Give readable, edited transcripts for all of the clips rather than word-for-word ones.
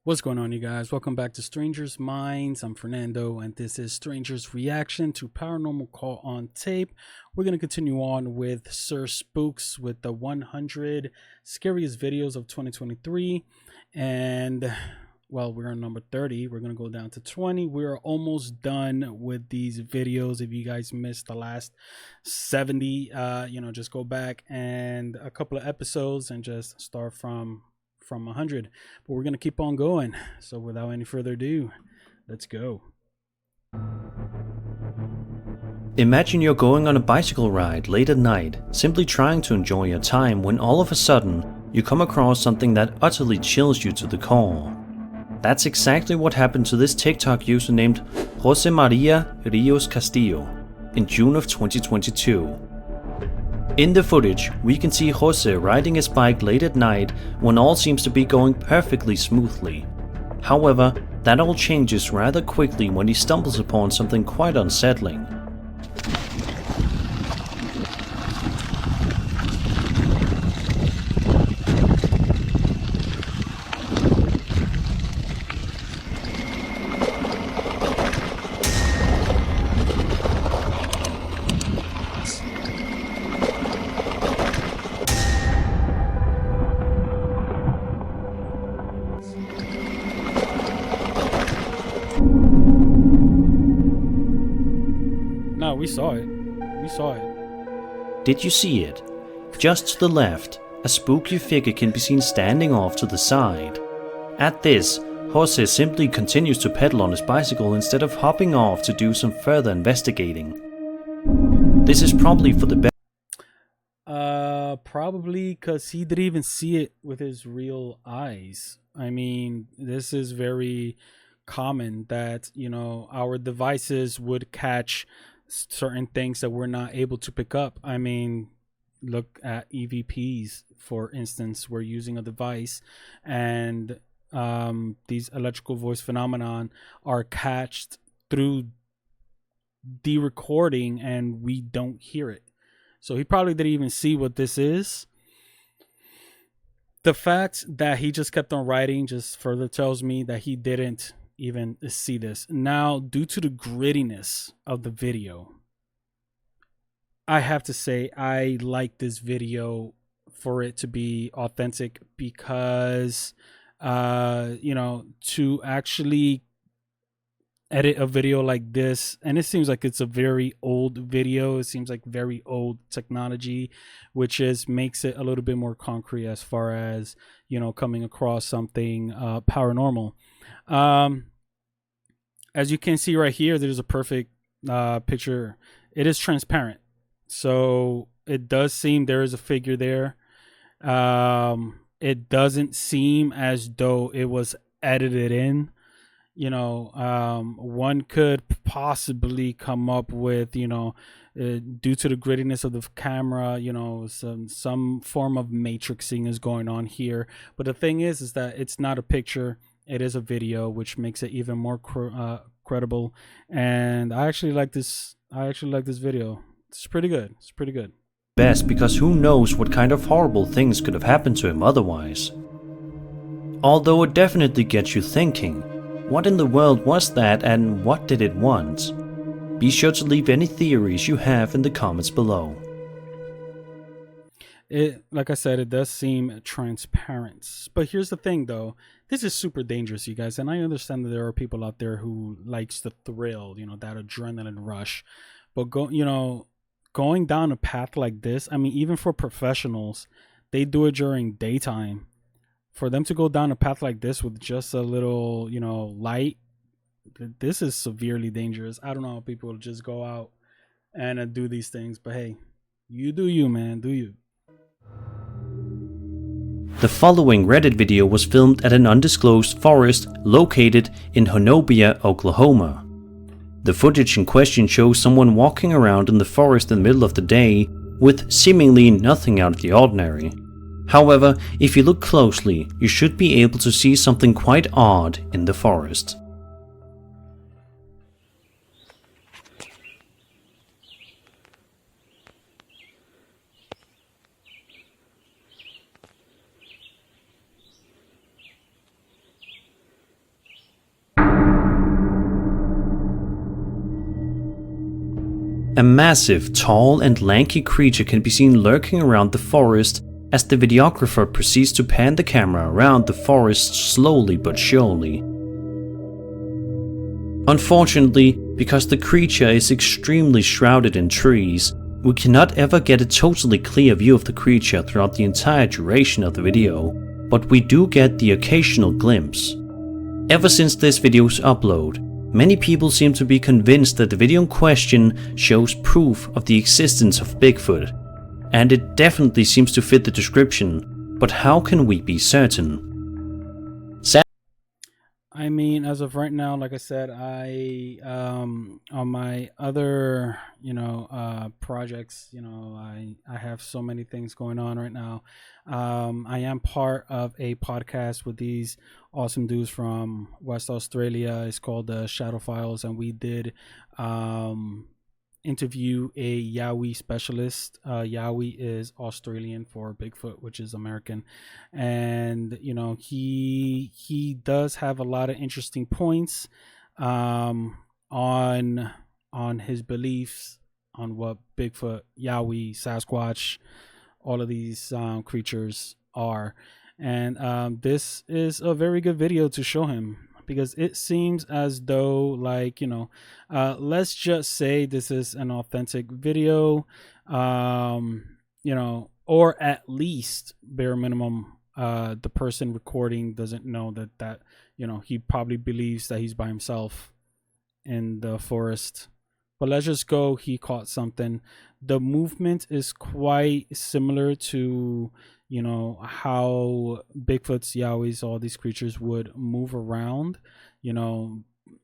What's going on, you guys? Welcome back to Strangers Minds. I'm Fernando, and this is Strangers' reaction to Paranormal Call on Tape. We're going to continue on with SirSpooks with the 100 scariest videos of 2023. And, well, we're on number 30. We're going to go down to 20. We're almost done with these videos. If you guys missed the last 70, just go back and a couple of episodes and just start from 100, but we're gonna keep on going. So without any further ado, let's go. Imagine you're going on a bicycle ride late at night, simply trying to enjoy your time, when all of a sudden you come across something that utterly chills you to the core. That's exactly what happened to this TikTok user named Jose Maria Rios Castillo in June of 2022. In the footage, we can see Jose riding his bike late at night when all seems to be going perfectly smoothly. However, that all changes rather quickly when he stumbles upon something quite unsettling. No, we saw it. We saw it. Did you see it? Just to the left, a spooky figure can be seen standing off to the side. At this, Jose simply continues to pedal on his bicycle instead of hopping off to do some further investigating. This is probably for the best. Probably because he didn't even see it with his real eyes. I mean, this is very common that, our devices would catch certain things that we're not able to pick up. I mean, look at EVPs, for instance. We're using a device, and these electrical voice phenomenon are catched through the recording, and we don't hear it. So he probably didn't even see what this is. The fact that he just kept on writing just further tells me that he didn't even see this. Now, due to the grittiness of the video, I have to say I like this video for it to be authentic, because to actually edit a video like this, and it seems like it's a very old video, it seems like very old technology, which makes it a little bit more concrete as far as coming across something paranormal. As you can see right here, there's a perfect picture. It is transparent, so it does seem there is a figure there. It doesn't seem as though it was edited in. One could possibly come up with, due to the grittiness of the camera, some form of matrixing is going on here. But the thing is that it's not a picture. It is a video, which makes it even more credible. And I actually like this. I actually like this video. It's pretty good. It's pretty good. Best because who knows what kind of horrible things could have happened to him otherwise. Although it definitely gets you thinking, what in the world was that and what did it want? Be sure to leave any theories you have in the comments below. Like I said, it does seem transparent. But here's the thing, though. This is super dangerous, you guys. And I understand that there are people out there who likes the thrill, that adrenaline rush. But going down a path like this, I mean, even for professionals, they do it during daytime. For them to go down a path like this with just a little, light, this is severely dangerous. I don't know how people just go out and do these things. But hey, you do you, man. Do you. The following Reddit video was filmed at an undisclosed forest located in Honobia, Oklahoma. The footage in question shows someone walking around in the forest in the middle of the day with seemingly nothing out of the ordinary. However, if you look closely, you should be able to see something quite odd in the forest. A massive, tall and lanky creature can be seen lurking around the forest as the videographer proceeds to pan the camera around the forest slowly but surely. Unfortunately, because the creature is extremely shrouded in trees, we cannot ever get a totally clear view of the creature throughout the entire duration of the video, but we do get the occasional glimpse. Ever since this video's upload, many people seem to be convinced that the video in question shows proof of the existence of Bigfoot, and it definitely seems to fit the description, but how can we be certain? I mean, as of right now, like I said, I on my other projects, I have so many things going on right now. I am part of a podcast with these awesome dudes from West Australia. It's called the Shadow Files, and we did interview a Yowie specialist. Yowie is Australian for Bigfoot, which is American, and he does have a lot of interesting points on his beliefs on what Bigfoot, Yowie, Sasquatch, all of these creatures are, and this is a very good video to show him, because it seems as though, like, let's just say this is an authentic video, or at least bare minimum, the person recording doesn't know that he probably believes that he's by himself in the forest. But let's just go, he caught something. The movement is quite similar to how Bigfoots, Yowies, all these creatures would move around,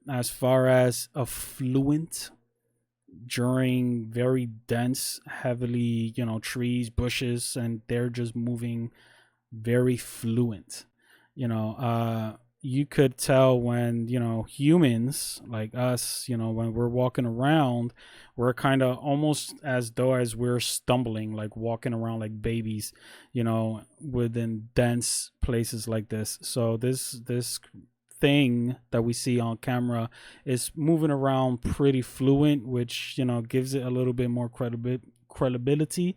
as far as affluent during very dense, heavily, trees, bushes, and they're just moving very fluent. You could tell when, humans like us, when we're walking around, we're kind of almost as though as we're stumbling, like walking around like babies, within dense places like this. So this thing that we see on camera is moving around pretty fluent, which, gives it a little bit more credibility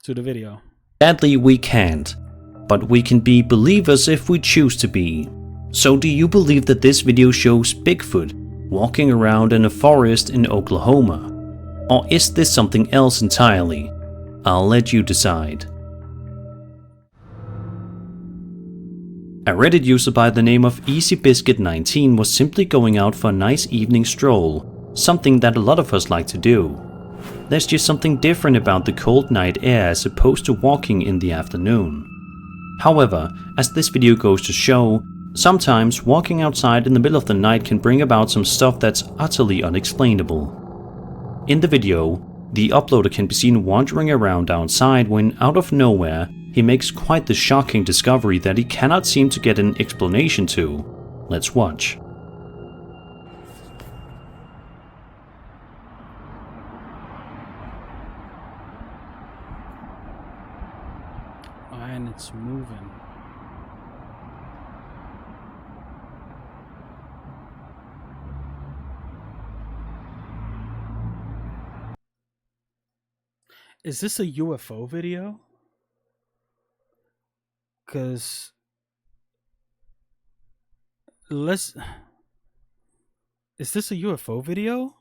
to the video. Sadly, we can't, but we can be believers if we choose to be. So do you believe that this video shows Bigfoot walking around in a forest in Oklahoma? Or is this something else entirely? I'll let you decide. A Reddit user by the name of EasyBiscuit19 was simply going out for a nice evening stroll, something that a lot of us like to do. There's just something different about the cold night air as opposed to walking in the afternoon. However, as this video goes to show, sometimes walking outside in the middle of the night can bring about some stuff that's utterly unexplainable. In the video, the uploader can be seen wandering around outside when, out of nowhere, he makes quite the shocking discovery that he cannot seem to get an explanation to. Let's watch. And it's moving. Is this a UFO video? Because is this a UFO video?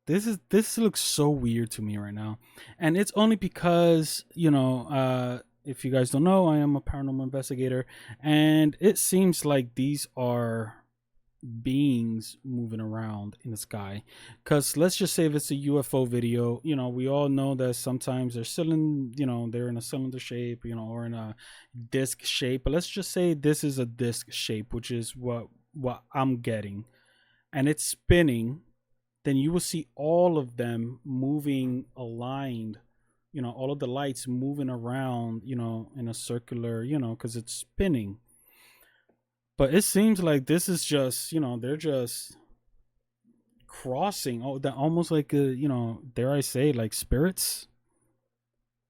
This looks so weird to me right now, and it's only because if you guys don't know, I am a paranormal investigator, and it seems like these are beings moving around in the sky. Because let's just say if it's a UFO video, we all know that sometimes they're they're in a cylinder shape, or in a disc shape. But let's just say this is a disc shape, which is what I'm getting, and it's spinning. Then you will see all of them moving aligned, all of the lights moving around, in a circular, because it's spinning. But it seems like this is just, they're just crossing. Oh, that almost like, dare I say, like spirits.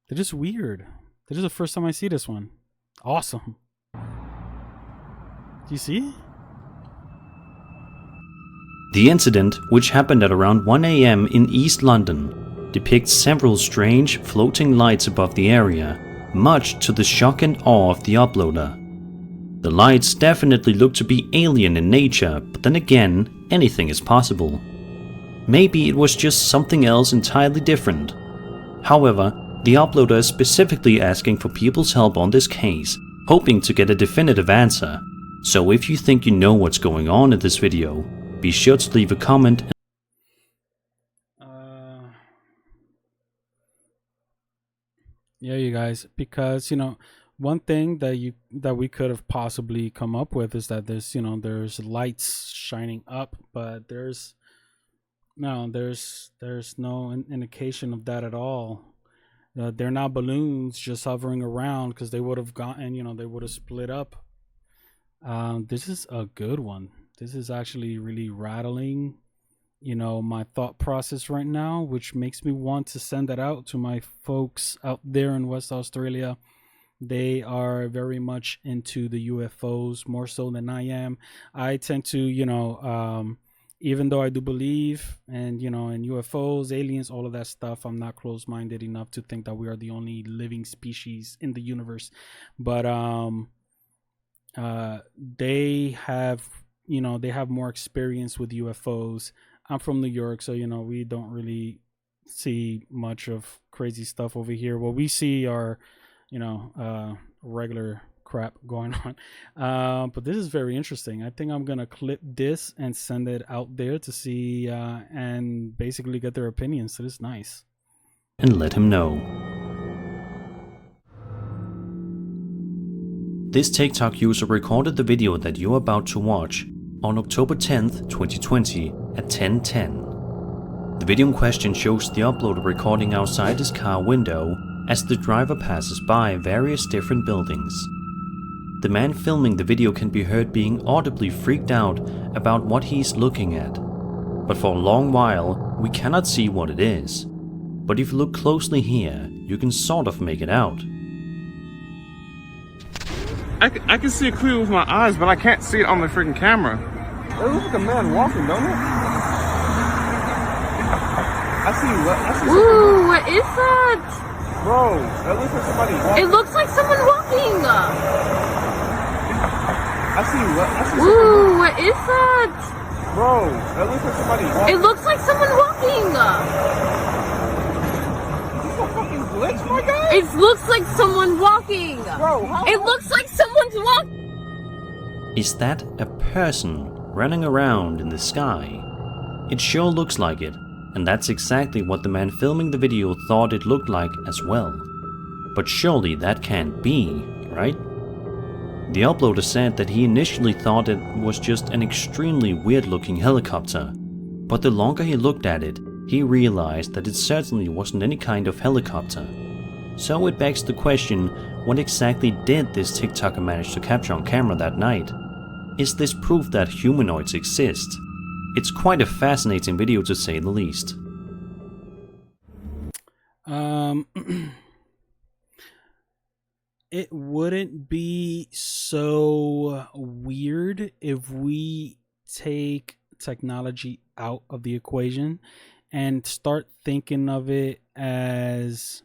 They're just weird. This is the first time I see this one. Awesome. Do you see? The incident, which happened at around 1 AM in East London, depicts several strange floating lights above the area, much to the shock and awe of the uploader. The lights definitely look to be alien in nature, but then again, anything is possible. Maybe it was just something else entirely different. However, the uploader is specifically asking for people's help on this case, hoping to get a definitive answer. So if you think you know what's going on in this video, be sure to leave a comment. Yeah, you guys, because one thing that we could have possibly come up with is that there's lights shining up, but there's no indication of that at all. They're not balloons just hovering around, because they would have gotten, they would have split up. This is a good one. This is actually really rattling my thought process right now, which makes me want to send that out to my folks out there in West Australia. They are very much into the UFOs, more so than I am. I tend to, even though I do believe in UFOs, aliens, all of that stuff, I'm not closed-minded enough to think that we are the only living species in the universe. But they have more experience with UFOs. I'm from New York, so we don't really see much of crazy stuff over here. What we see are regular crap going on. But this is very interesting. I think I'm gonna clip this and send it out there to see and basically get their opinions. So this is nice. And let him know. This TikTok user recorded the video that you're about to watch on October 10th, 2020 at 10:10. The video in question shows the uploader recording outside his car window as the driver passes by various different buildings. The man filming the video can be heard being audibly freaked out about what he's looking at, but for a long while we cannot see what it is. But if you look closely here, you can sort of make it out. I can see it clear with my eyes, but I can't see it on the freaking camera. It looks like a man walking, don't it? I see what? Ooh, what is that? Bro, that looks like somebody walking. It looks like someone walking. I see what? Ooh, what is that? Bro, that looks like somebody walking. It looks like someone walking. Is this a fucking glitch, my guy? It looks like someone walking. Bro, how? It looks like someone's walking. Is that a person running around in the sky? It sure looks like it, and that's exactly what the man filming the video thought it looked like as well. But surely that can't be, right? The uploader said that he initially thought it was just an extremely weird looking helicopter, but the longer he looked at it, he realized that it certainly wasn't any kind of helicopter. So it begs the question, what exactly did this TikToker manage to capture on camera that night? Is this proof that humanoids exist? It's quite a fascinating video to say the least. It wouldn't be so weird if we take technology out of the equation and start thinking of it as,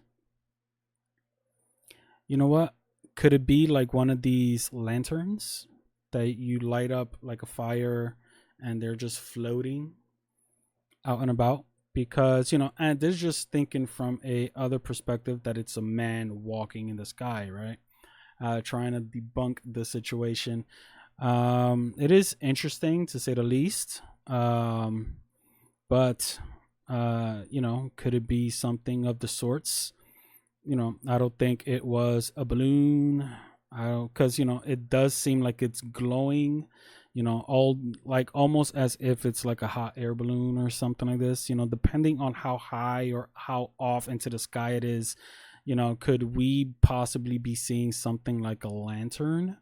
what? Could it be like one of these lanterns that you light up like a fire and they're just floating out and about? Because and this is just thinking from a other perspective, that it's a man walking in the sky, right? Trying to debunk the situation. It is interesting to say the least, but could it be something of the sorts? I don't think it was a balloon. Because it does seem like it's glowing, all like almost as if it's like a hot air balloon or something like this. Depending on how high or how off into the sky it is, could we possibly be seeing something like a lantern?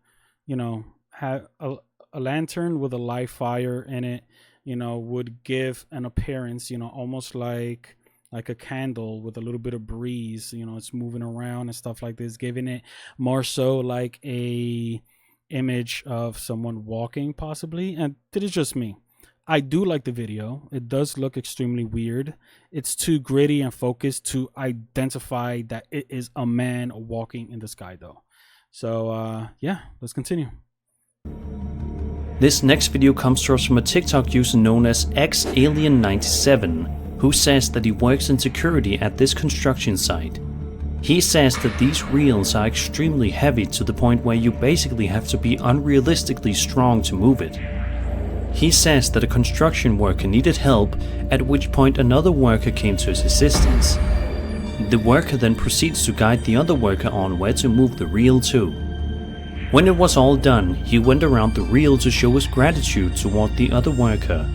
Have a lantern with a live fire in it, would give an appearance, almost like a candle with a little bit of breeze. It's moving around and stuff like this, giving it more so like a image of someone walking, possibly. And it is just me. I do like the video. It does look extremely weird. It's too gritty and focused to identify that it is a man walking in the sky, though. So, yeah, let's continue. This next video comes to us from a TikTok user known as XAlien97, who says that he works in security at this construction site. He says that these reels are extremely heavy to the point where you basically have to be unrealistically strong to move it. He says that a construction worker needed help, at which point another worker came to his assistance. The worker then proceeds to guide the other worker on where to move the reel to. When it was all done, he went around the reel to show his gratitude toward the other worker.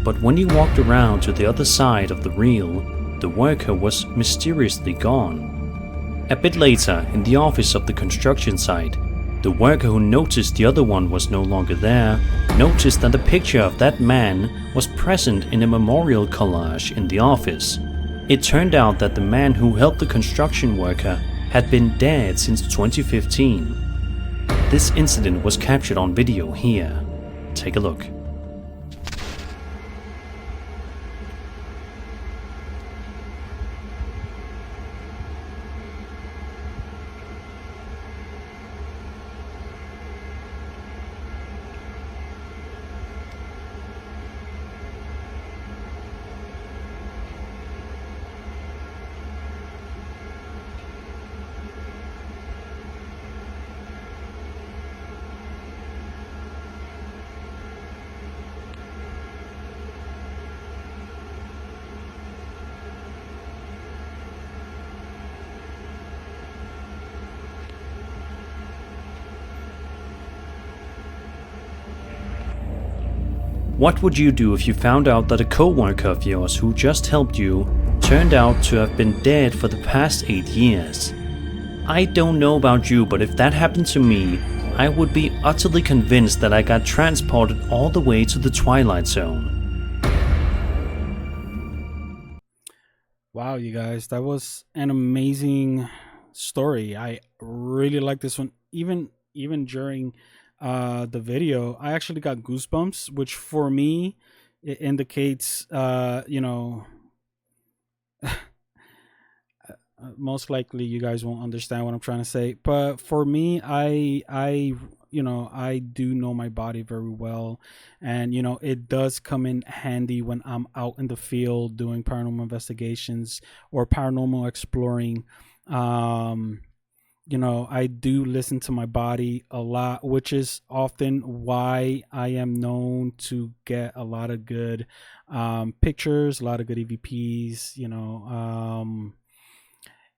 But when he walked around to the other side of the reel, the worker was mysteriously gone. A bit later, in the office of the construction site, the worker who noticed the other one was no longer there noticed that a picture of that man was present in a memorial collage in the office. It turned out that the man who helped the construction worker had been dead since 2015. This incident was captured on video here. Take a look. What would you do if you found out that a co-worker of yours who just helped you turned out to have been dead for the past 8 years? I don't know about you, but if that happened to me, I would be utterly convinced that I got transported all the way to the Twilight Zone. Wow, you guys, that was an amazing story. I really like this one. Even during the video, I actually got goosebumps, which for me it indicates most likely you guys won't understand what I'm trying to say, but for me, I do know my body very well, and it does come in handy when I'm out in the field doing paranormal investigations or paranormal exploring. I do listen to my body a lot, which is often why I am known to get a lot of good pictures, a lot of good EVPs.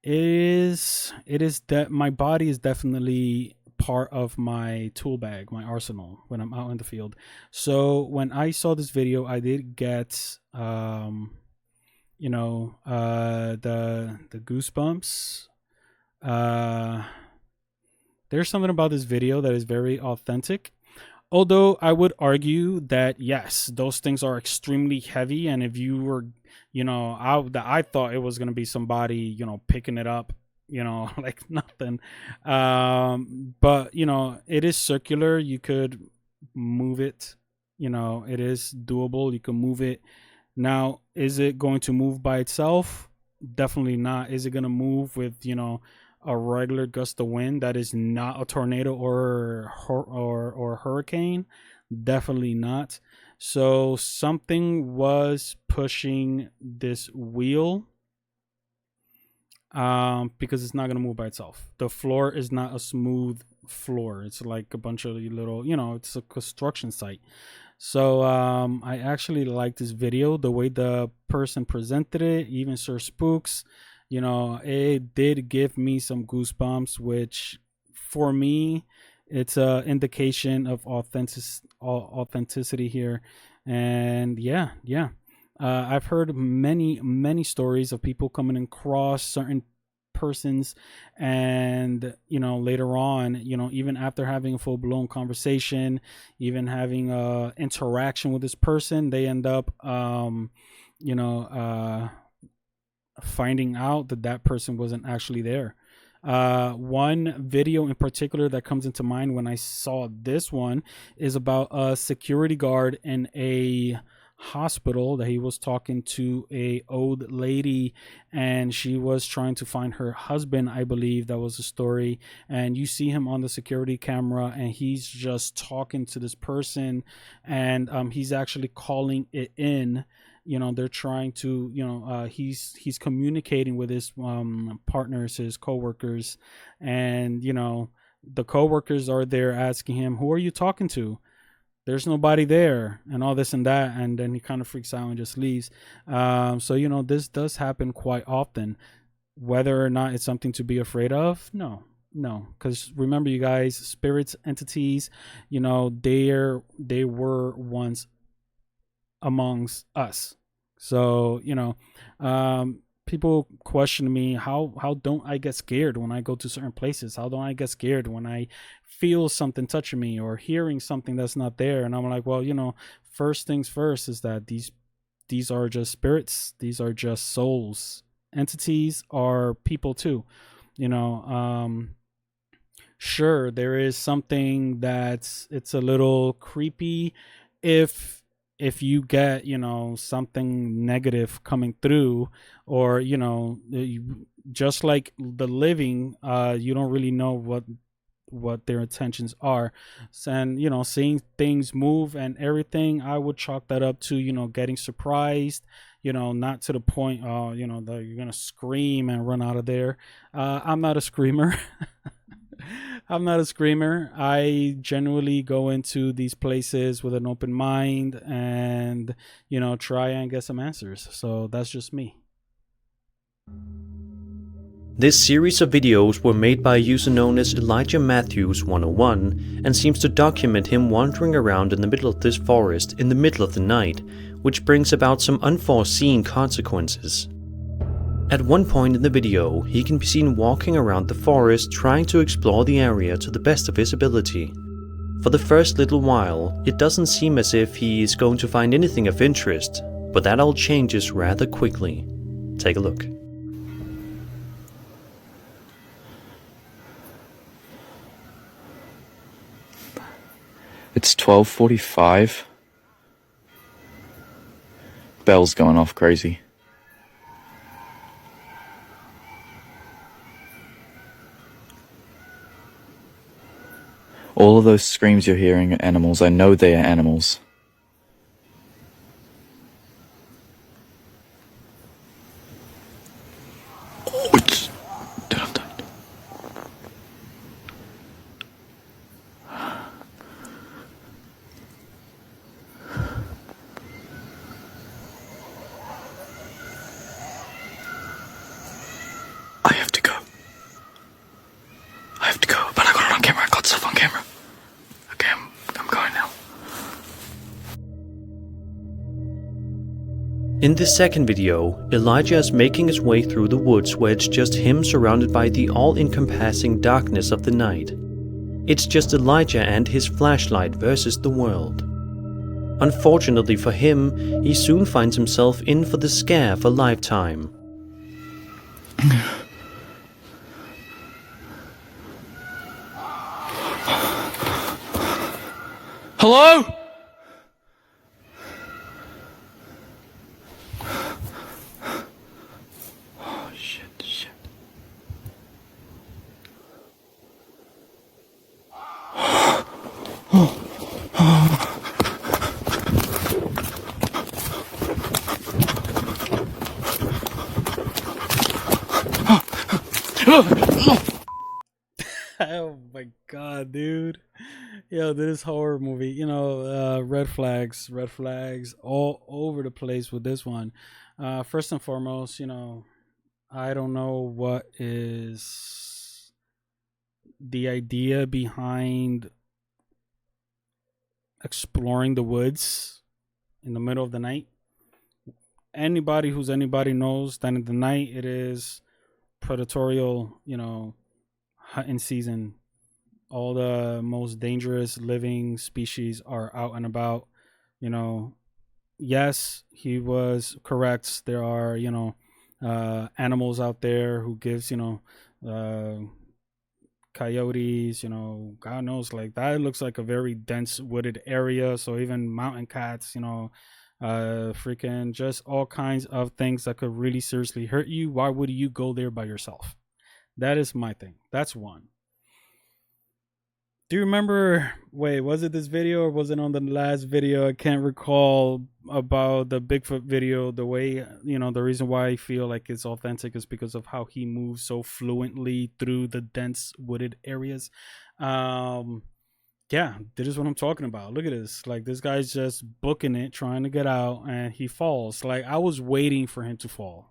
It is that my body is definitely part of my tool bag, my arsenal when I'm out in the field. So when I saw this video, I did get the goosebumps. There's something about this video that is very authentic, although I would argue that yes, those things are extremely heavy, and if you were I thought it was going to be somebody picking it up, like nothing, but it is circular. You could move it, it is doable. You can move it. Now, is it going to move by itself? Definitely not. Is it going to move with a regular gust of wind that is not a tornado or hurricane? Definitely not. So something was pushing this wheel, because it's not going to move by itself. The floor is not a smooth floor. It's like a bunch of little, it's a construction site. So I actually like this video, the way the person presented it, even SirSpooks, it did give me some goosebumps, which for me, it's a indication of authenticity here. And yeah. I've heard many stories of people coming across certain persons, and later on, even after having a full-blown conversation, even having a interaction with this person, they end up finding out that person wasn't actually there. One video in particular that comes into mind when I saw this one is about a security guard in a hospital that he was talking to a old lady, and she was trying to find her husband, I believe that was the story. And you see him on the security camera, and he's just talking to this person, and he's actually calling it in. They're trying to, he's communicating with his partners, his coworkers, and the coworkers are there asking him, who are you talking to? There's nobody there, and all this and that. And then he kind of freaks out and just leaves. So this does happen quite often. Whether or not it's something to be afraid of, no, because remember, you guys, spirits, entities, they were once amongst us. So people question me, how don't I get scared when I go to certain places? How don't I get scared when I feel something touching me or hearing something that's not there? And I'm like, well, first things first is that these are just spirits. These are just souls. Entities are people too. Sure, there is something it's a little creepy if you get something negative coming through, or just like the living, you don't really know what their intentions are. And seeing things move and everything, I would chalk that up to getting surprised, not to the point that you're gonna scream and run out of there. I'm not a screamer. I'm not a screamer. I generally go into these places with an open mind and, try and get some answers. So that's just me. This series of videos were made by a user known as Elijah Matthews 101 and seems to document him wandering around in the middle of this forest in the middle of the night, which brings about some unforeseen consequences. At one point in the video, he can be seen walking around the forest trying to explore the area to the best of his ability. For the first little while, it doesn't seem as if he is going to find anything of interest, but that all changes rather quickly. Take a look. It's 12:45. Bell's going off crazy. All of those screams you're hearing are animals. I know they are animals. Oh, it's... I have to go. But I got it on camera. I got stuff on camera. Okay, I'm going now. In this second video, Elijah is making his way through the woods where it's just him surrounded by the all-encompassing darkness of the night. It's just Elijah and his flashlight versus the world. Unfortunately for him, he soon finds himself in for the scare of a lifetime. Hello? Oh, shit. Oh my god, dude. Yo, this horror movie, red flags all over the place with this one. First and foremost, I don't know what is the idea behind exploring the woods in the middle of the night. Anybody knows that in the night it is predatorial, hunting season. All the most dangerous living species are out and about. Yes, he was correct. There are, animals out there who gives, coyotes, God knows, like that looks like a very dense wooded area. So even mountain cats, freaking just all kinds of things that could really seriously hurt you. Why would you go there by yourself? That is my thing. That's one. Do you remember, wait, was it this video or was it on the last video? I can't recall, about the Bigfoot video. The way, the reason why I feel like it's authentic is because of how he moves so fluently through the dense wooded areas. Yeah, this is what I'm talking about. Look at this. Like, this guy's just booking it, trying to get out, and he falls. Like, I was waiting for him to fall.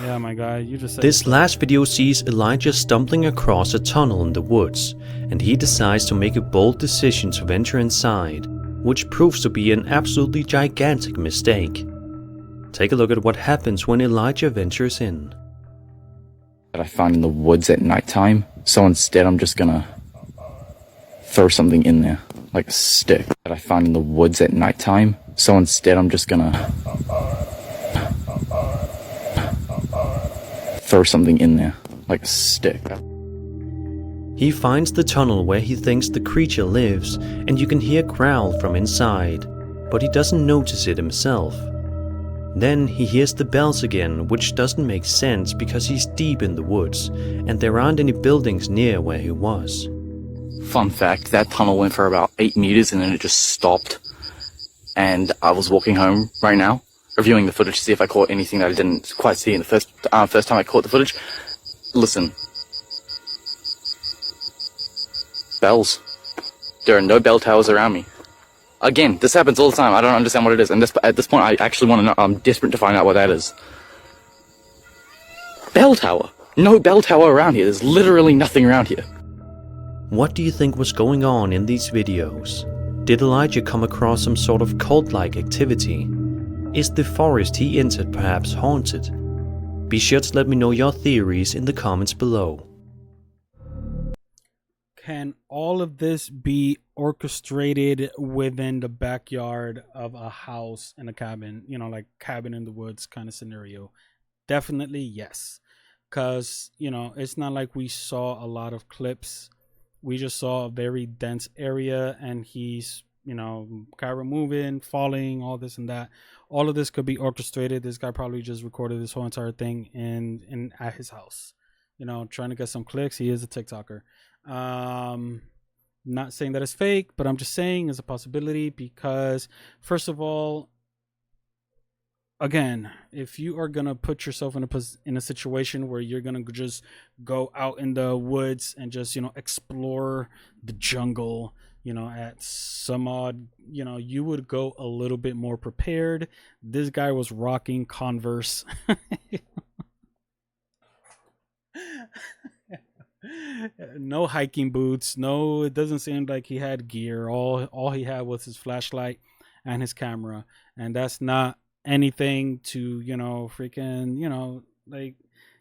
Yeah, my guy, you just said this last video sees Elijah stumbling across a tunnel in the woods, and he decides to make a bold decision to venture inside, which proves to be an absolutely gigantic mistake. Take a look at what happens when Elijah ventures in. That I found in the woods at nighttime, so instead I'm just gonna throw something in there, like a stick. That I found in the woods at nighttime, so instead I'm just gonna throw something in there, like a stick. He finds the tunnel where he thinks the creature lives, and you can hear a growl from inside, but he doesn't notice it himself. Then he hears the bells again, which doesn't make sense because he's deep in the woods, and there aren't any buildings near where he was. Fun fact, that tunnel went for about 8 meters and then it just stopped. And I was walking home right now, reviewing the footage to see if I caught anything that I didn't quite see in the first time I caught the footage. Listen. Bells. There are no bell towers around me. Again, this happens all the time. I don't understand what it is. And at this point, I actually want to know. I'm desperate to find out what that is. Bell tower. No bell tower around here. There's literally nothing around here. What do you think was going on in these videos? Did Elijah come across some sort of cult-like activity? Is the forest he entered perhaps haunted? Be sure to let me know your theories in the comments below. Can all of this be orchestrated within the backyard of a house and a cabin, like cabin in the woods kind of scenario? Definitely yes. Because, it's not like we saw a lot of clips. We just saw a very dense area and he's, camera moving, falling, all this and that. All of this could be orchestrated. This guy probably just recorded this whole entire thing in at his house, trying to get some clicks. He is a TikToker. Not saying that it's fake, but I'm just saying it's a possibility because, first of all, again, if you are gonna put yourself in a situation where you're gonna just go out in the woods and just explore the jungle, at some odd, you would go a little bit more prepared. This guy was rocking Converse. No hiking boots. No, it doesn't seem like he had gear. All he had was his flashlight and his camera, and that's not anything to freaking like,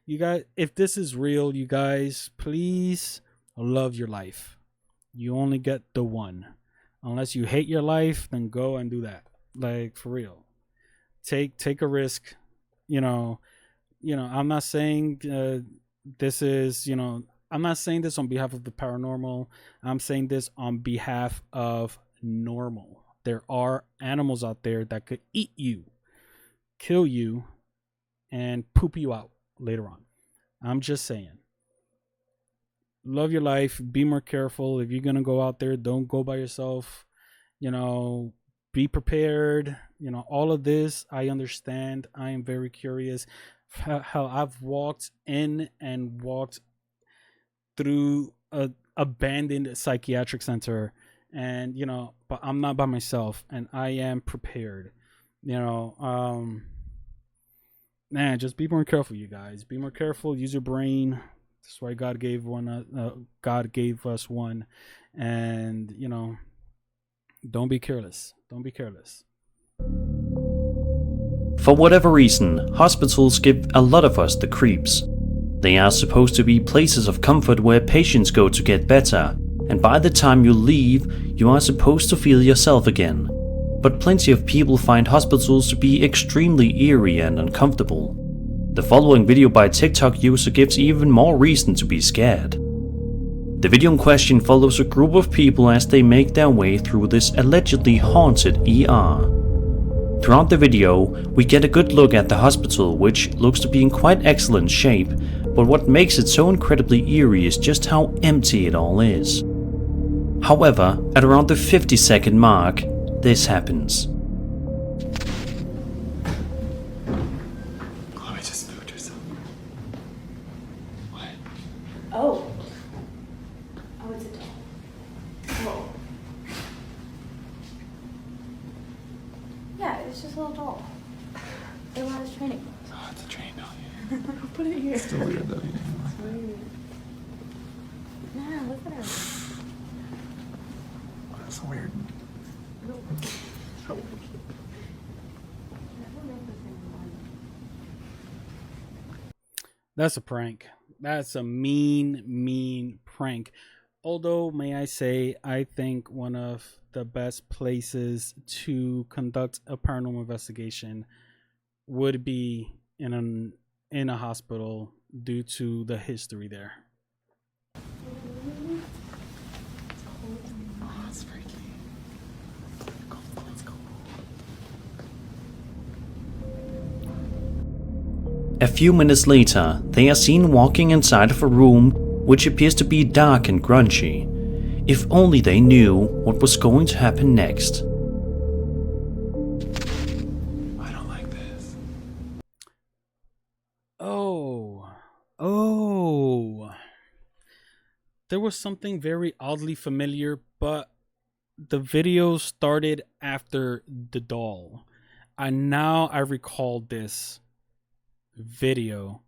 you guys, if this is real, you guys, please love your life. You only get the one. Unless you hate your life, then go and do that. Like, for real, take a risk. I'm not saying this is I'm not saying this on behalf of the paranormal. I'm saying this on behalf of normal. There are animals out there that could eat you, kill you, and poop you out later on. I'm just saying. Love your life. Be more careful. If you're going to go out there, don't go by yourself. Be prepared. All of this, I understand. I am very curious. How I've walked in and walked through a abandoned psychiatric center, and but I'm not by myself, and I am prepared. Man, just be more careful, you guys. Be more careful. Use your brain. That's why God gave us one, and don't be careless. Don't be careless. For whatever reason, hospitals give a lot of us the creeps. They are supposed to be places of comfort where patients go to get better, and by the time you leave, you are supposed to feel yourself again. But plenty of people find hospitals to be extremely eerie and uncomfortable. The following video by a TikTok user gives even more reason to be scared. The video in question follows a group of people as they make their way through this allegedly haunted ER. Throughout the video, we get a good look at the hospital, which looks to be in quite excellent shape, but what makes it so incredibly eerie is just how empty it all is. However, at around the 50-second mark, this happens. Chloe just spooked herself. What? Oh. Oh, it's a doll. Whoa. Yeah, it's just a little doll. It was training. Oh, it's a train doll, yeah. Put it here. Still weird though, yeah. It's weird. Nah, look at her. That's weird. That's a prank. That's a mean prank. Although, may I say, I think one of the best places to conduct a paranormal investigation would be in a hospital due to the history there. Oh, that's freaky. Let's go. A few minutes later, they are seen walking inside of a room which appears to be dark and grungy. If only they knew what was going to happen next. I don't like this. Oh. There was something very oddly familiar, but the video started after the doll. And now I recall this video.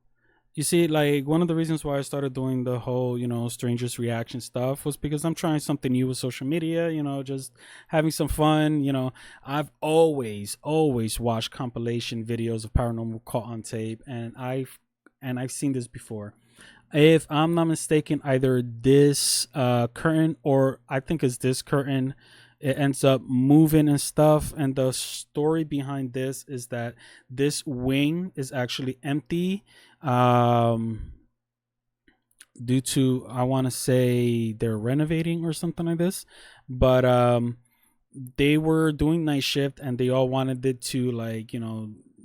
You see, like, one of the reasons why I started doing the whole, strangers reaction stuff was because I'm trying something new with social media, just having some fun. I've always watched compilation videos of paranormal caught on tape, and I've seen this before. If I'm not mistaken, either this curtain, or I think it's this curtain, it ends up moving and stuff. And the story behind this is that this wing is actually empty due to, I want to say, they're renovating or something like this. But they were doing night shift, and they all wanted it to,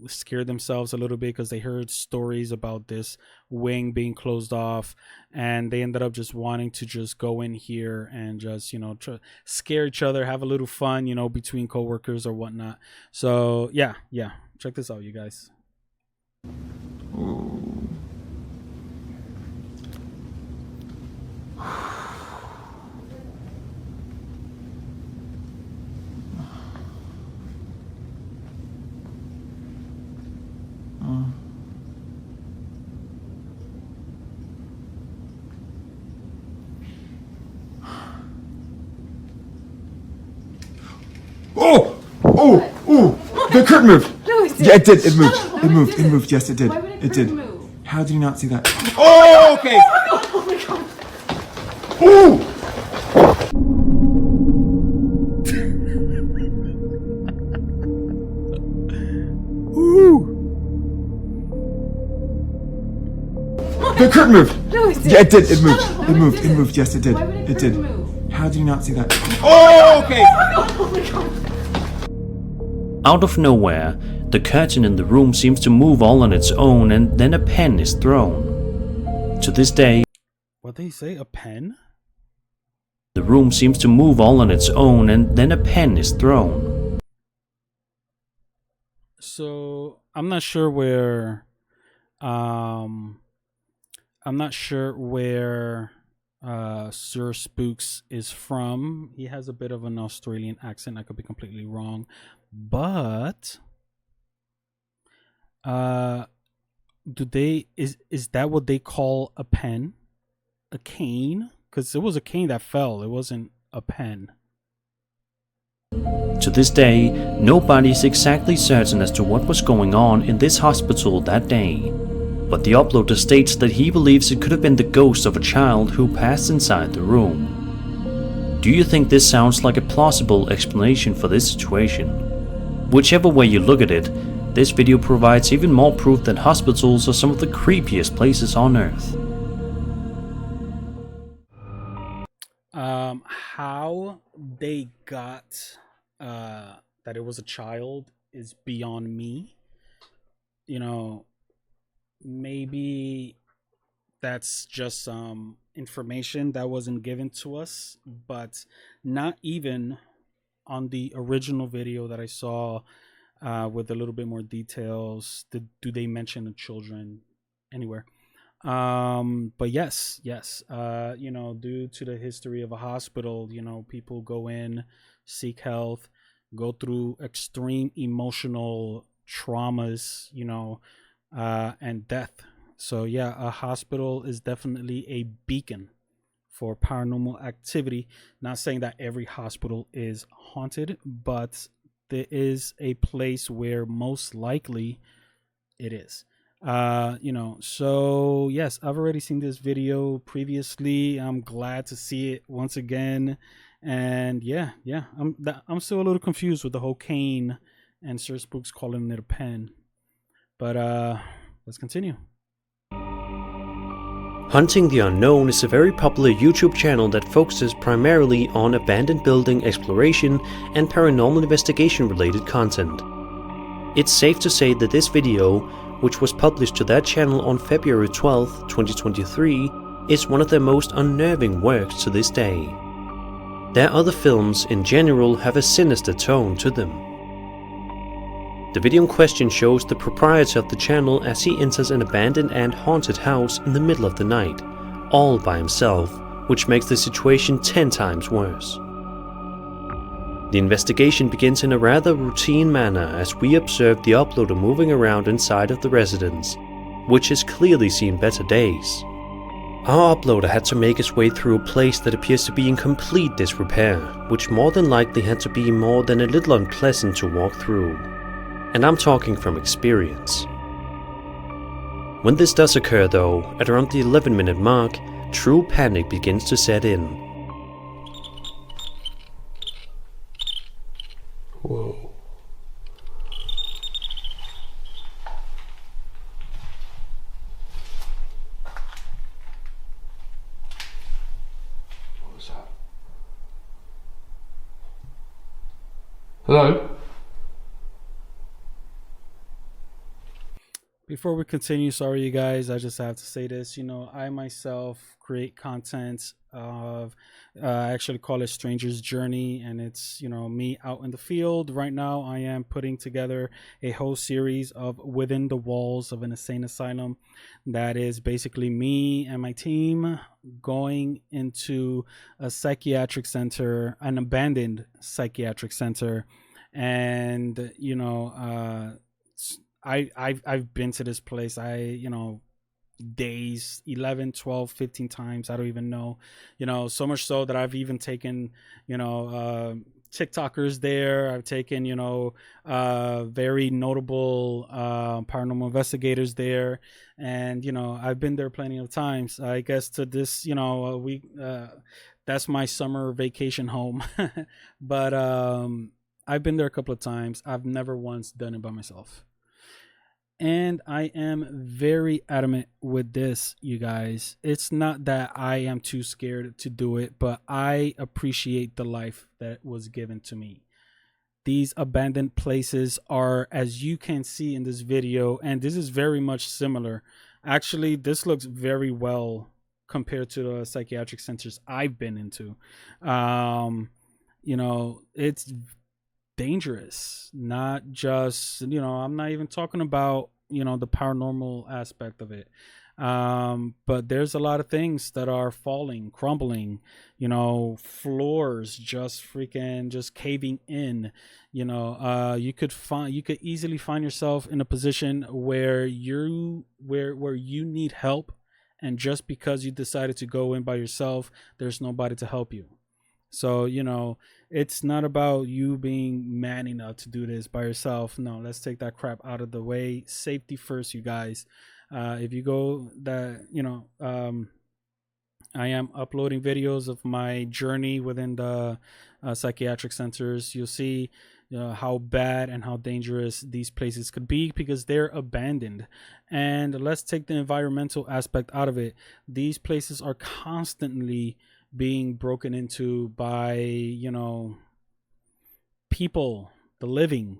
scare themselves a little bit because they heard stories about this wing being closed off, and they ended up just wanting to just go in here and just scare each other, have a little fun between coworkers or whatnot. So yeah, check this out, you guys. Ooh. Oh! The curtain moved! No, it did. Yeah, it did. It moved. No, It moved. It moved. Yes, it did. Why would a It did. curtain move? How did you not see that? Oh, okay. Oh my god. Ooh! The curtain moved. No, it did. Yeah, it did. It moved. No, It moved. it It did. moved. Yes, it did. Why would a It did. curtain move? How did you not see that? Oh, okay. Oh my god. Out of nowhere, the curtain in the room seems to move all on its own, and then a pen is thrown. To this day, What did he say? A pen? the room seems to move all on its own, and then a pen is thrown. So I'm not sure where SirSpooks is from. He has a bit of an Australian accent. I could be completely wrong, but is that what they call a pen? A cane? Because it was a cane that fell. It wasn't a pen. To this day, nobody is exactly certain as to what was going on in this hospital that day. But the uploader states that he believes it could have been the ghost of a child who passed inside the room. Do you think this sounds like a plausible explanation for this situation? Whichever way you look at it, this video provides even more proof that hospitals are some of the creepiest places on Earth. How they got that it was a child is beyond me. You know, maybe that's just some information that wasn't given to us, but not even on the original video that I saw with a little bit more details. Do they mention the children anywhere? But yes, due to the history of a hospital, people go in, seek health, go through extreme emotional traumas, and death. So yeah, a hospital is definitely a beacon for paranormal activity. Not saying that every hospital is haunted, but there is a place where most likely it is. So yes, I've already seen this video previously. I'm glad to see it once again. And yeah, I'm still a little confused with the whole cane and SirSpooks calling it a pen. But let's continue. Hunting the Unknown is a very popular YouTube channel that focuses primarily on abandoned building exploration and paranormal investigation related content. It's safe to say that this video, which was published to that channel on February 12, 2023, is one of their most unnerving works to this day. Their other films in general have a sinister tone to them. The video in question shows the proprietor of the channel as he enters an abandoned and haunted house in the middle of the night, all by himself, which makes the situation 10 times worse. The investigation begins in a rather routine manner as we observe the uploader moving around inside of the residence, which has clearly seen better days. Our uploader had to make his way through a place that appears to be in complete disrepair, which more than likely had to be more than a little unpleasant to walk through. And I'm talking from experience. When this does occur though, at around the 11-minute mark, true panic begins to set in. Whoa. What was that? Hello? Before we continue, sorry you guys, I just have to say this. I myself create content of, I actually call it Stranger's Journey, and it's, me out in the field. Right now, I am putting together a whole series of Within the Walls of an Insane Asylum. That is basically me and my team going into a psychiatric center, an abandoned psychiatric center, and, I've been to this place. Days 11, 12, 15 times, I don't even know, so much so that I've even taken TikTokers there. I've taken very notable paranormal investigators there, and I've been there plenty of times. I guess to this that's my summer vacation home. But I've been there a couple of times. I've never once done it by myself. And I am very adamant with this, you guys. It's not that I am too scared to do it, but I appreciate the life that was given to me. These abandoned places are, as you can see in this video, and this is very much similar. Actually, this looks very well compared to the psychiatric centers I've been into. It's dangerous, not just, I'm not even talking about, the paranormal aspect of it, but there's a lot of things that are falling, crumbling, floors just caving in. You could easily find yourself in a position where you need help, and just because you decided to go in by yourself, there's nobody to help you. So, it's not about you being man enough to do this by yourself. No, let's take that crap out of the way. Safety first, you guys. If you go that, I am uploading videos of my journey within the psychiatric centers. You'll see how bad and how dangerous these places could be because they're abandoned. And let's take the environmental aspect out of it. These places are constantly being broken into by, people, the living,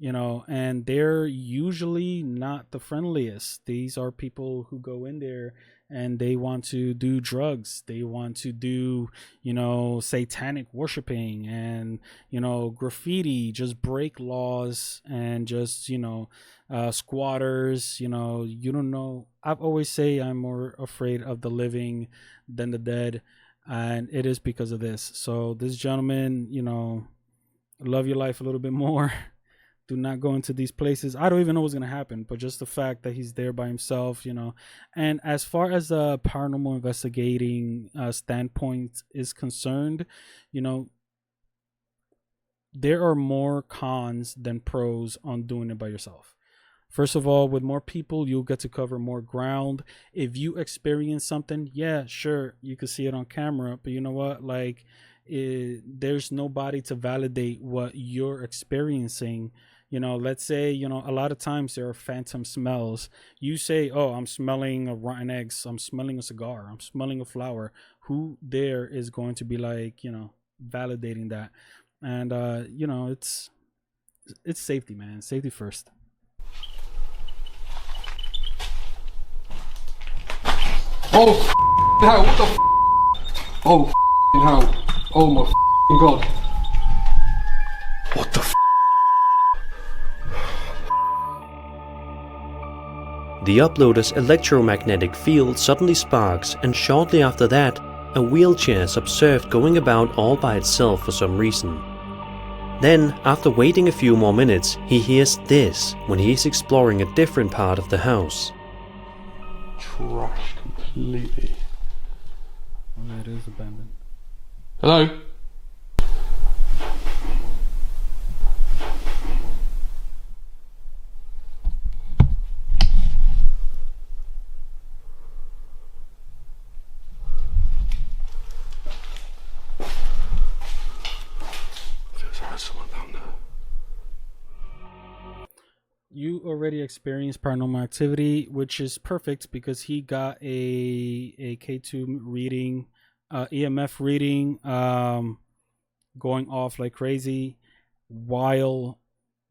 and they're usually not the friendliest. These are people who go in there and they want to do drugs. They want to do, satanic worshiping and, graffiti, just break laws and just, squatters, you don't know. I've always say I'm more afraid of the living than the dead. And it is because of this. So this gentleman, love your life a little bit more. Do not go into these places. I don't even know what's going to happen, but just the fact that he's there by himself, And as far as the paranormal investigating standpoint is concerned, there are more cons than pros on doing it by yourself. First of all, with more people, you'll get to cover more ground. If you experience something, yeah, sure, you can see it on camera, but you know what? Like, there's nobody to validate what you're experiencing. Let's say, a lot of times there are phantom smells. You say, oh, I'm smelling a rotten eggs. I'm smelling a cigar. I'm smelling a flower. Who there is going to be like, validating that? And, it's safety, man. Safety first. Oh, hell, what the Oh, hell. Oh my God. What the The uploader's electromagnetic field suddenly sparks, and shortly after that, a wheelchair is observed going about all by itself for some reason. Then, after waiting a few more minutes, he hears this when he is exploring a different part of the house. Trash completely. Oh, it is abandoned. Hello? You already experienced paranormal activity, which is perfect because he got a K2 reading, EMF reading, going off like crazy while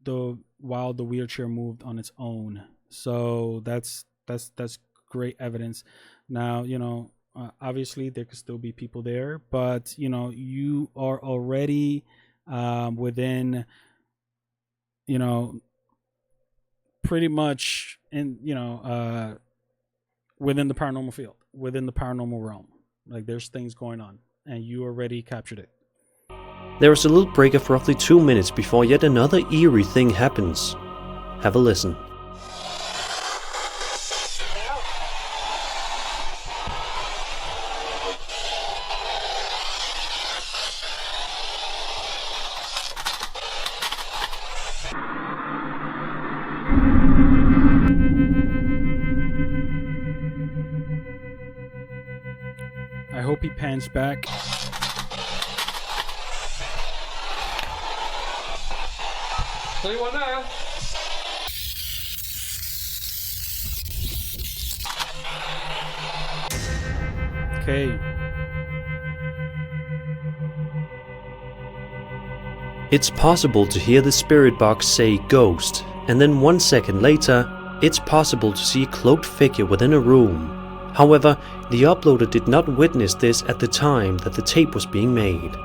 the wheelchair moved on its own. So that's great evidence. Now, obviously there could still be people there, but you are already within, pretty much in within the paranormal field, within the paranormal realm. Like, there's things going on and you already captured it. There is a little break of roughly 2 minutes before yet another eerie thing happens. Have a listen. I hope he pans back. Anyone there? Okay. It's possible to hear the spirit box say ghost, and then 1 second later, it's possible to see a cloaked figure within a room. However, the uploader did not witness this at the time that the tape was being made.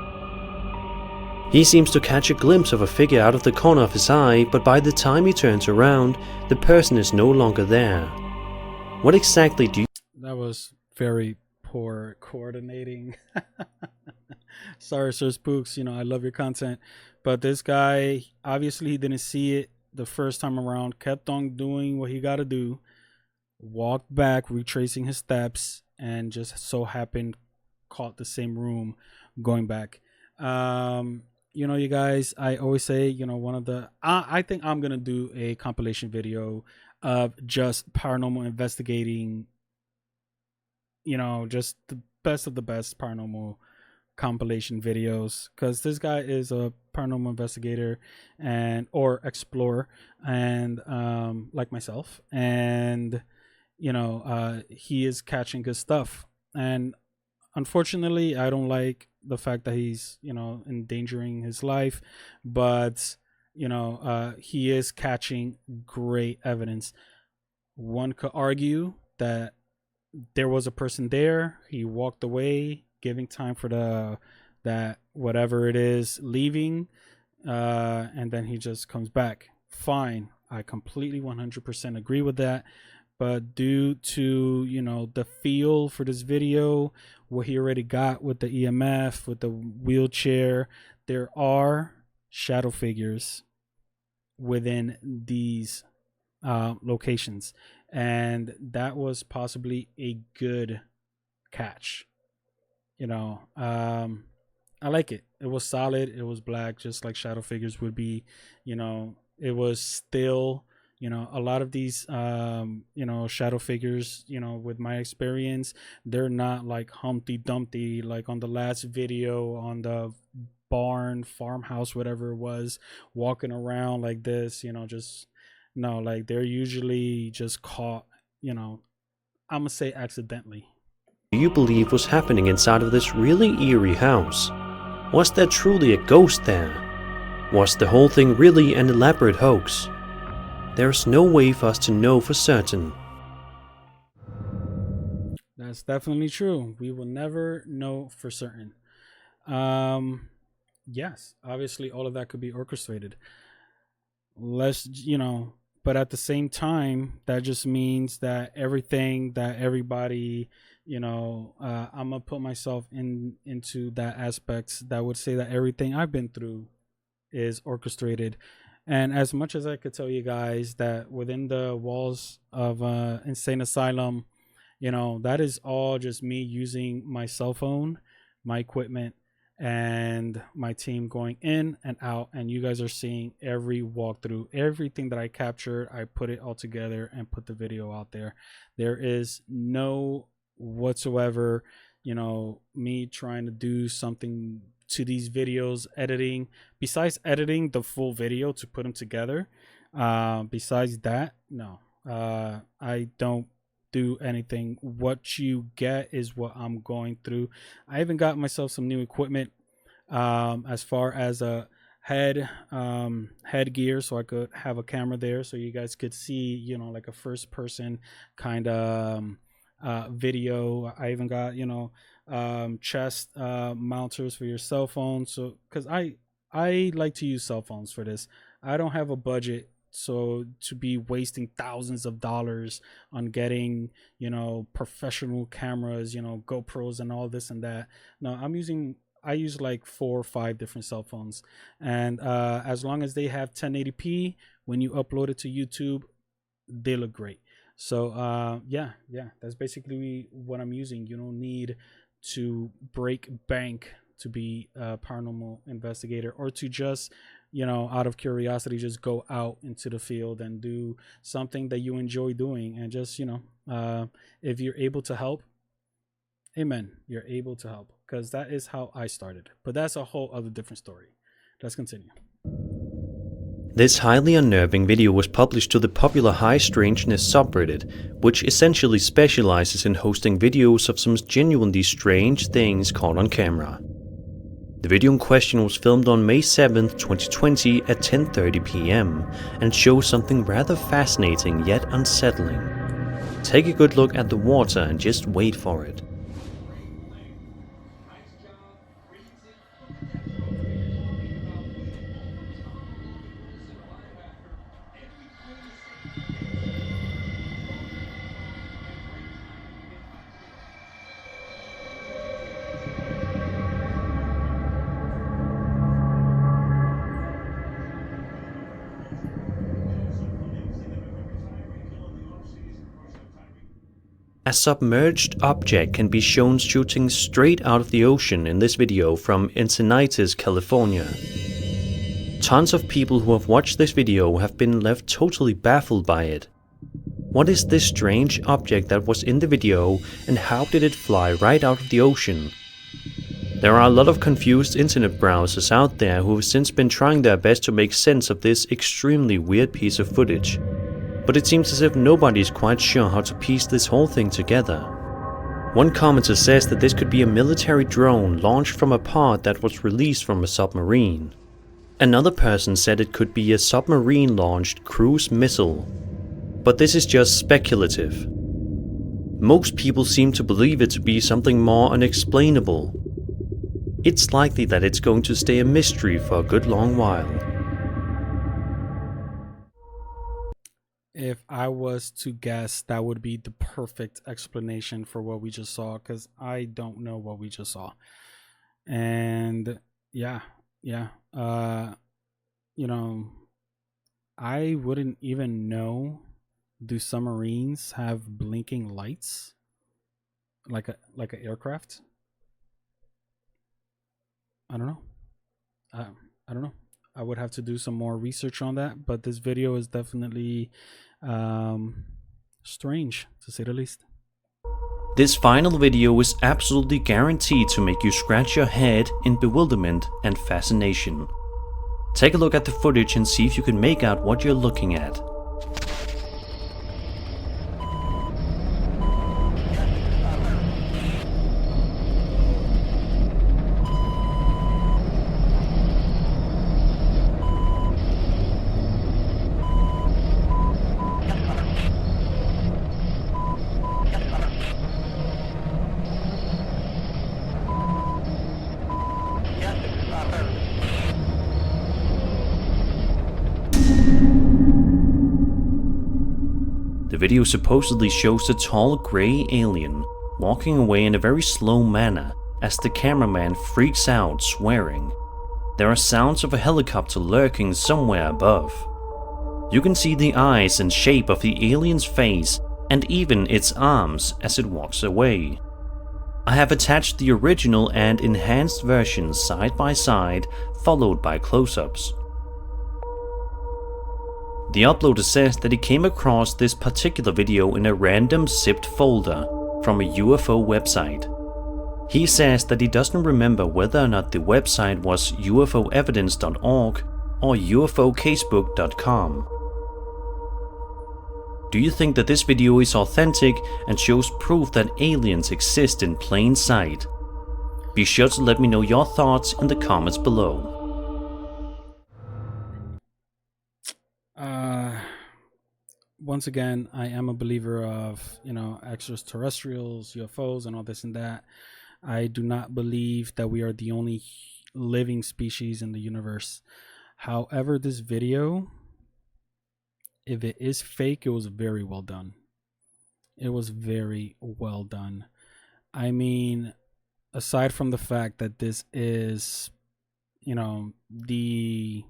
He seems to catch a glimpse of a figure out of the corner of his eye, but by the time he turns around, the person is no longer there. What exactly do you... That was very poor coordinating. Sorry, SirSpooks, I love your content. But this guy, obviously he didn't see it the first time around, kept on doing what he got to do, walked back, retracing his steps, and just so happened caught the same room going back. You guys, I always say, one of the, I think I'm going to do a compilation video of just paranormal investigating, just the best of the best paranormal compilation videos, because this guy is a paranormal investigator or explorer, and like myself, and he is catching good stuff. And unfortunately, I don't like the fact that he's, endangering his life, but he is catching great evidence. One could argue that there was a person there. He walked away, giving time for that whatever it is leaving, and then he just comes back. Fine, I completely 100% agree with that. But due to the feel for this video, what he already got with the EMF, with the wheelchair, there are shadow figures within these locations, and that was possibly a good catch. I like it. It was solid. It was black, just like shadow figures would be. It was still, a lot of these shadow figures, with my experience, they're not like Humpty Dumpty like on the last video on the barn, farmhouse, whatever it was, walking around like this, just no, like they're usually just caught, I'm gonna say accidentally. Do you believe was happening inside of this really eerie house? Was there truly a ghost there? Was the whole thing really an elaborate hoax? There's no way for us to know for certain. That's definitely true. We will never know for certain. Yes, obviously all of that could be orchestrated. But at the same time, that just means that everything that everybody, I'm gonna put myself into that aspect that would say that everything I've been through is orchestrated. And as much as I could tell you guys that within the walls of insane asylum, that is all just me using my cell phone, my equipment, and my team going in and out, and you guys are seeing every walkthrough, everything that I captured. I put it all together and put the video out there. There is no whatsoever, me trying to do something to these videos, editing, besides editing the full video to put them together. Besides that, no, I don't do anything. What you get is what I'm going through. I even got myself some new equipment, as far as a headgear, so I could have a camera there so you guys could see, like a first person kind of video. I even got chest mounters for your cell phone, so because I like to use cell phones for this. I don't have a budget so to be wasting thousands of dollars on getting professional cameras, GoPros and all this and that. No, I use like 4 or 5 different cell phones, and as long as they have 1080p, when you upload it to YouTube, they look great. So yeah, that's basically what I'm using. You don't need to break bank to be a paranormal investigator, or to just out of curiosity just go out into the field and do something that you enjoy doing. And just if you're able to help, amen, you're able to help, because that is how I started. But that's a whole other different story. Let's continue. This highly unnerving video was published to the popular High Strangeness subreddit, which essentially specializes in hosting videos of some genuinely strange things caught on camera. The video in question was filmed on May 7th, 2020 at 10:30 p.m. and shows something rather fascinating yet unsettling. Take a good look at the water and just wait for it. A submerged object can be shown shooting straight out of the ocean in this video from Encinitas, California. Tons of people who have watched this video have been left totally baffled by it. What is this strange object that was in the video, and how did it fly right out of the ocean? There are a lot of confused internet browsers out there who have since been trying their best to make sense of this extremely weird piece of footage. But it seems as if nobody is quite sure how to piece this whole thing together. One commenter says that this could be a military drone launched from a pod that was released from a submarine. Another person said it could be a submarine-launched cruise missile. But this is just speculative. Most people seem to believe it to be something more unexplainable. It's likely that it's going to stay a mystery for a good long while. If I was to guess, that would be the perfect explanation for what we just saw, because I don't know what we just saw. And yeah, you know, I wouldn't even know. Do submarines have blinking lights like an aircraft? I don't know. I don't know. I would have to do some more research on that, but this video is definitely strange, to say the least. This final video is absolutely guaranteed to make you scratch your head in bewilderment and fascination. Take a look at the footage and see if you can make out what you're looking at. The video supposedly shows a tall grey alien walking away in a very slow manner as the cameraman freaks out, swearing. There are sounds of a helicopter lurking somewhere above. You can see the eyes and shape of the alien's face and even its arms as it walks away. I have attached the original and enhanced versions side by side, followed by close-ups. The uploader says that he came across this particular video in a random zipped folder from a UFO website. He says that he doesn't remember whether or not the website was ufoevidence.org or ufocasebook.com. Do you think that this video is authentic and shows proof that aliens exist in plain sight? Be sure to let me know your thoughts in the comments below. Once again, I am a believer of, extraterrestrials, UFOs, and all this and that. I do not believe that we are the only living species in the universe. However, this video, if it is fake, it was very well done. It was very well done. I mean, aside from the fact that this is, the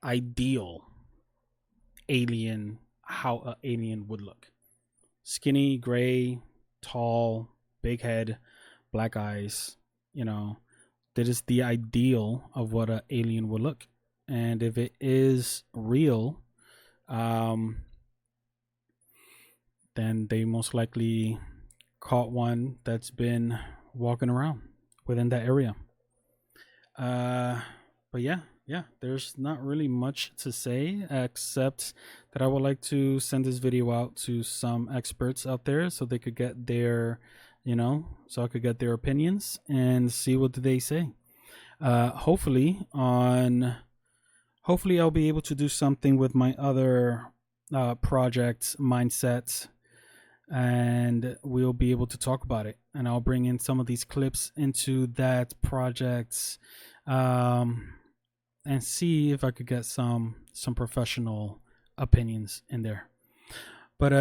ideal alien, how an alien would look. Skinny, gray, tall, big head, black eyes, that is the ideal of what an alien would look. And if it is real, then they most likely caught one that's been walking around within that area. But yeah, there's not really much to say except that I would like to send this video out to some experts out there so they could get their, so I could get their opinions and see what they say. Hopefully I'll be able to do something with my other project mindset, and we'll be able to talk about it, and I'll bring in some of these clips into that project, and see if I could get some professional opinions in there. But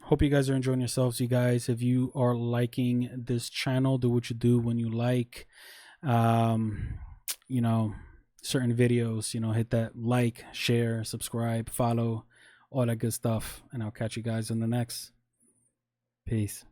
hope you guys are enjoying yourselves. You guys, if you are liking this channel, do what you do when you like certain videos, hit that like, share, subscribe, follow, all that good stuff, and I'll catch you guys in the next. Peace.